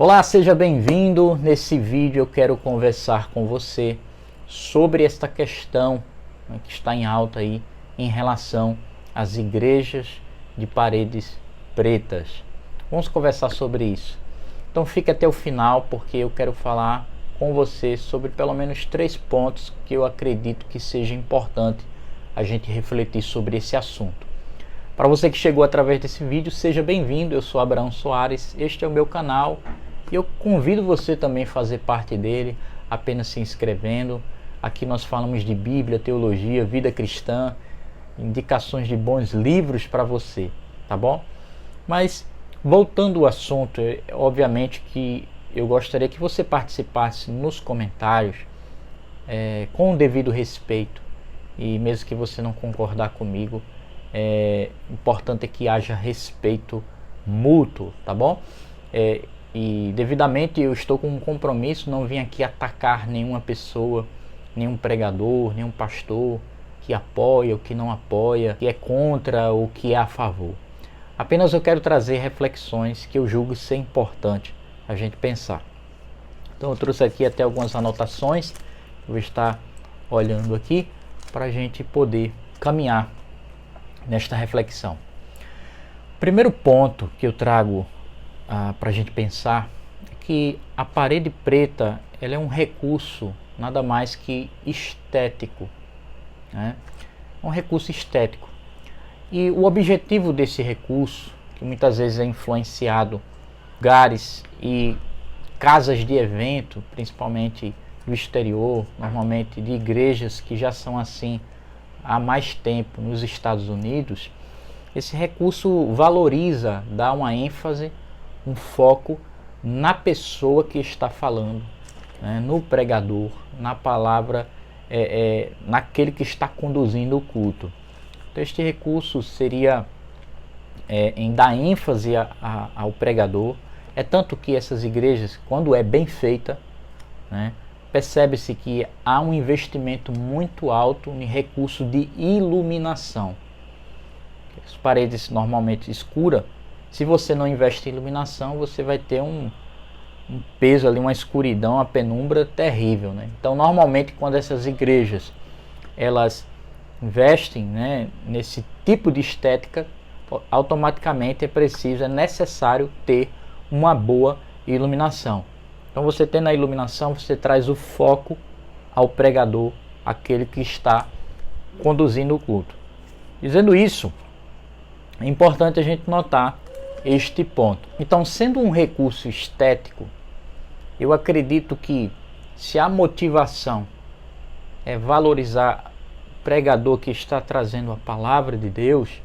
Olá, seja bem-vindo. Nesse vídeo eu quero conversar com você sobre esta questão, que está em alta aí em relação às igrejas de paredes pretas. Vamos conversar sobre isso. Então fique até o final porque eu quero falar com você sobre pelo menos 3 pontos que eu acredito que seja importante a gente refletir sobre esse assunto. Para você que chegou através desse vídeo, seja bem-vindo. Eu sou Abraão Soares, este é o meu canal. E eu convido você também a fazer parte dele, apenas se inscrevendo. Aqui nós falamos de Bíblia, teologia, vida cristã, indicações de bons livros para você, tá bom? Mas, voltando ao assunto, obviamente que eu gostaria que você participasse nos comentários com o devido respeito. E mesmo que você não concordar comigo, importante é que haja respeito mútuo, tá bom? E devidamente eu estou com um compromisso, não vim aqui atacar nenhuma pessoa, nenhum pregador, nenhum pastor que apoia ou que não apoia, que é contra ou que é a favor. Apenas eu quero trazer reflexões que eu julgo ser importante a gente pensar. Então eu trouxe aqui até algumas anotações, eu vou estar olhando aqui para a gente poder caminhar nesta reflexão. Primeiro ponto que eu trago para a gente pensar é que a parede preta ela é um recurso nada mais que estético, né? Um recurso estético. E o objetivo desse recurso, que muitas vezes é influenciado lugares e casas de evento, principalmente do exterior, normalmente de igrejas que já são assim há mais tempo nos Estados Unidos, esse recurso valoriza, dá uma ênfase, um foco na pessoa que está falando, né, no pregador, na palavra, naquele que está conduzindo o culto. Então este recurso seria em dar ênfase ao pregador. É tanto que essas igrejas, quando é bem feita, né, percebe-se que há um investimento muito alto em recurso de iluminação. As paredes normalmente escuras, se você não investe em iluminação, você vai ter um peso ali, uma escuridão, uma penumbra terrível, né? Então, normalmente, quando essas igrejas elas investem, né, nesse tipo de estética, automaticamente é necessário ter uma boa iluminação. Então, você tendo a iluminação, você traz o foco ao pregador, aquele que está conduzindo o culto. Dizendo isso, é importante a gente notar este ponto. Então, sendo um recurso estético, eu acredito que se a motivação é valorizar o pregador que está trazendo a palavra de Deus,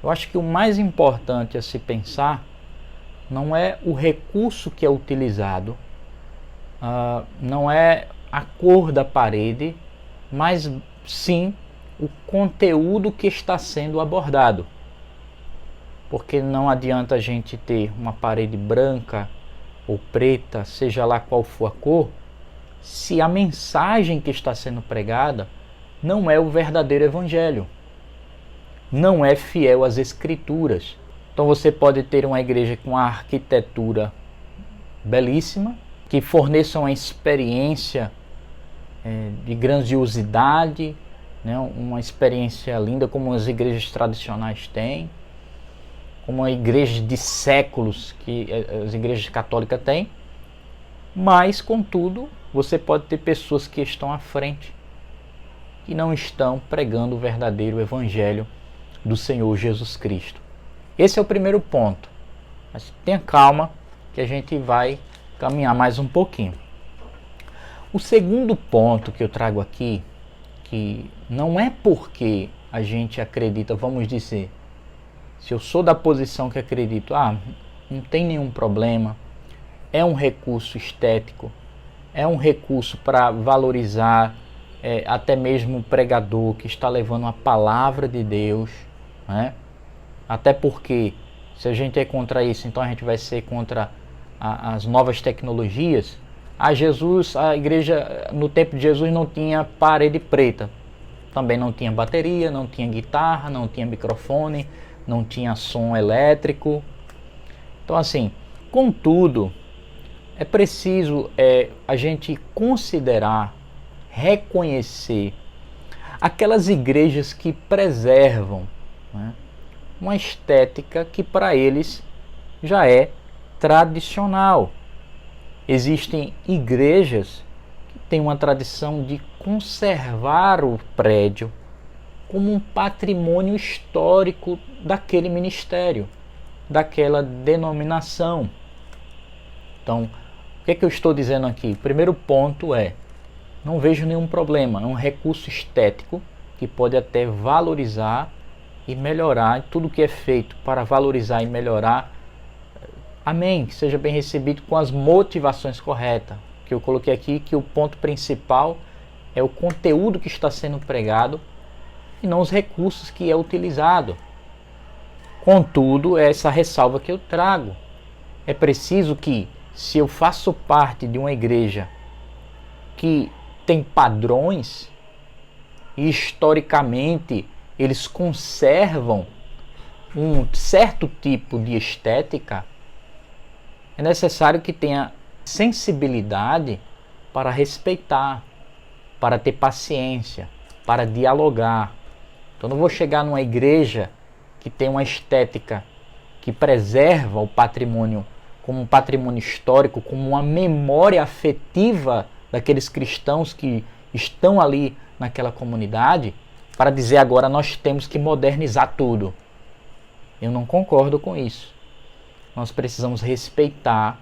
eu acho que o mais importante a se pensar não é o recurso que é utilizado, não é a cor da parede, mas sim o conteúdo que está sendo abordado. Porque não adianta a gente ter uma parede branca ou preta, seja lá qual for a cor, se a mensagem que está sendo pregada não é o verdadeiro evangelho, não é fiel às escrituras. Então você pode ter uma igreja com uma arquitetura belíssima, que forneça uma experiência de grandiosidade, né, uma experiência linda como as igrejas tradicionais têm, como a igreja de séculos que as igrejas católicas têm, mas, contudo, você pode ter pessoas que estão à frente, que não estão pregando o verdadeiro evangelho do Senhor Jesus Cristo. Esse é o primeiro ponto, mas tenha calma que a gente vai caminhar mais um pouquinho. O segundo ponto que eu trago aqui, que não é porque a gente acredita, vamos dizer, se eu sou da posição que acredito, não tem nenhum problema, é um recurso estético, é um recurso para valorizar até mesmo o pregador que está levando a palavra de Deus, né? Até porque se a gente é contra isso, então a gente vai ser contra as novas tecnologias. A igreja no tempo de Jesus não tinha parede preta, também não tinha bateria, não tinha guitarra, não tinha microfone, não tinha som elétrico. Então assim, contudo, é preciso a gente considerar, reconhecer aquelas igrejas que preservam, né, uma estética que para eles já é tradicional. Existem igrejas que têm uma tradição de conservar o prédio como um patrimônio histórico daquele ministério, daquela denominação. Então, o que é que eu estou dizendo aqui? O primeiro ponto é, não vejo nenhum problema, é um recurso estético que pode até valorizar e melhorar tudo que é feito para valorizar e melhorar. Amém, que seja bem recebido com as motivações corretas. Que eu coloquei aqui que o ponto principal é o conteúdo que está sendo pregado e não os recursos que é utilizado. Contudo, é essa ressalva que eu trago. É preciso que, se eu faço parte de uma igreja que tem padrões e historicamente eles conservam um certo tipo de estética, é necessário que tenha sensibilidade para respeitar, para ter paciência, para dialogar. Então não vou chegar numa igreja que tem uma estética que preserva o patrimônio como um patrimônio histórico, como uma memória afetiva daqueles cristãos que estão ali naquela comunidade, para dizer agora nós temos que modernizar tudo. Eu não concordo com isso. Nós precisamos respeitar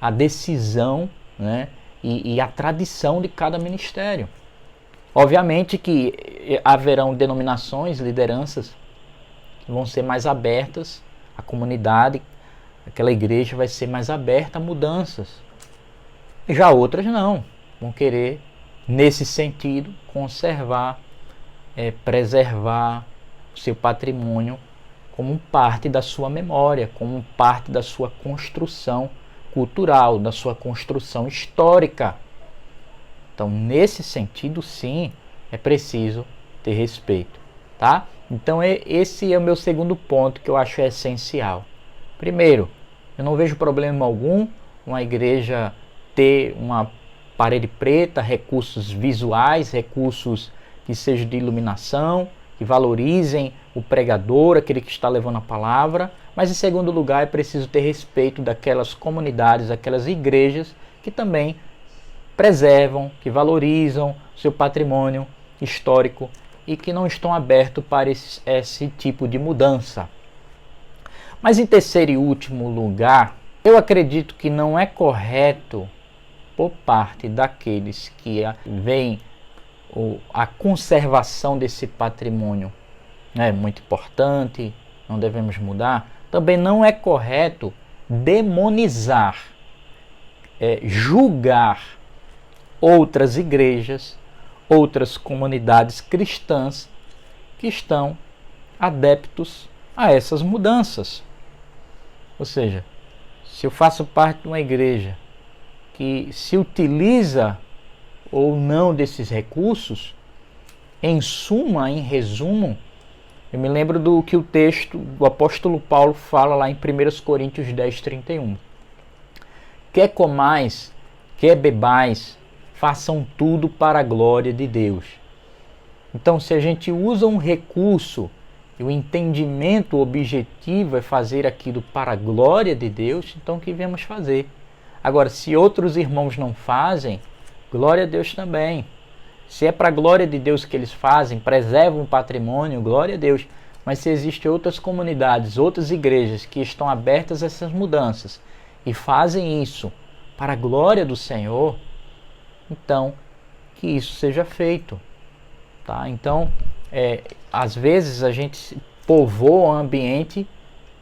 a decisão, né, e a tradição de cada ministério. Obviamente que haverão denominações, lideranças que vão ser mais abertas, a comunidade, aquela igreja vai ser mais aberta a mudanças. Já outras não, vão querer, nesse sentido, conservar, preservar o seu patrimônio como parte da sua memória, como parte da sua construção cultural, da sua construção histórica. Então, nesse sentido, sim, é preciso ter respeito, tá? Então, esse é o meu segundo ponto que eu acho essencial. Primeiro, eu não vejo problema algum uma igreja ter uma parede preta, recursos visuais, recursos que sejam de iluminação, que valorizem o pregador, aquele que está levando a palavra. Mas, em segundo lugar, é preciso ter respeito daquelas comunidades, aquelas igrejas que também preservam, que valorizam seu patrimônio histórico e que não estão abertos para esse tipo de mudança. Mas em terceiro e último lugar, eu acredito que não é correto por parte daqueles que veem a conservação desse patrimônio é muito importante, não devemos mudar. Também não é correto demonizar, julgar outras igrejas, outras comunidades cristãs que estão adeptos a essas mudanças. Ou seja, se eu faço parte de uma igreja que se utiliza ou não desses recursos, em suma, em resumo, eu me lembro do que o texto do apóstolo Paulo fala lá em 1 Coríntios 10:31. Quer comais, quer bebais, façam tudo para a glória de Deus. Então, se a gente usa um recurso e o entendimento, o objetivo é fazer aquilo para a glória de Deus, então o que devemos fazer? Agora, se outros irmãos não fazem, glória a Deus também. Se é para a glória de Deus que eles fazem, preservam o patrimônio, glória a Deus. Mas se existem outras comunidades, outras igrejas que estão abertas a essas mudanças e fazem isso para a glória do Senhor, então que isso seja feito. Tá? Então, às vezes a gente povoa o ambiente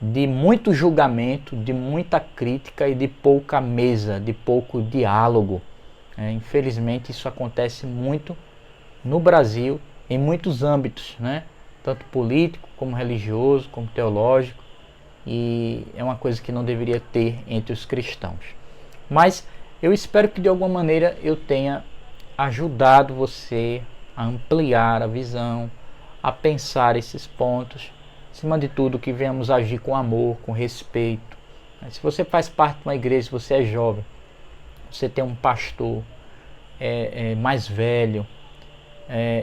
de muito julgamento, de muita crítica e de pouca mesa, de pouco diálogo. Infelizmente isso acontece muito no Brasil, em muitos âmbitos, né? Tanto político, como religioso, como teológico, e é uma coisa que não deveria ter entre os cristãos. Mas eu espero que de alguma maneira eu tenha ajudado você a ampliar a visão, a pensar esses pontos, acima de tudo que venhamos agir com amor, com respeito. Se você faz parte de uma igreja, se você é jovem, você tem um pastor mais velho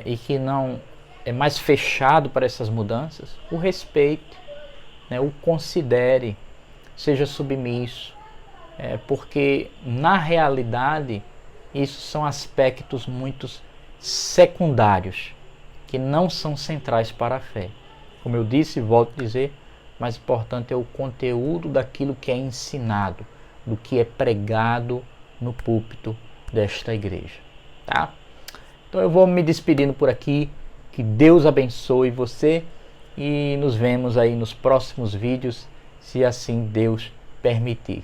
e que não é mais fechado para essas mudanças, o respeite, né, o considere, seja submisso, porque na realidade isso são aspectos muito secundários, que não são centrais para a fé. Como eu disse e volto a dizer, mais importante é o conteúdo daquilo que é ensinado, do que é pregado no púlpito desta igreja, tá? Então eu vou me despedindo por aqui, que Deus abençoe você e nos vemos aí nos próximos vídeos, se assim Deus permitir.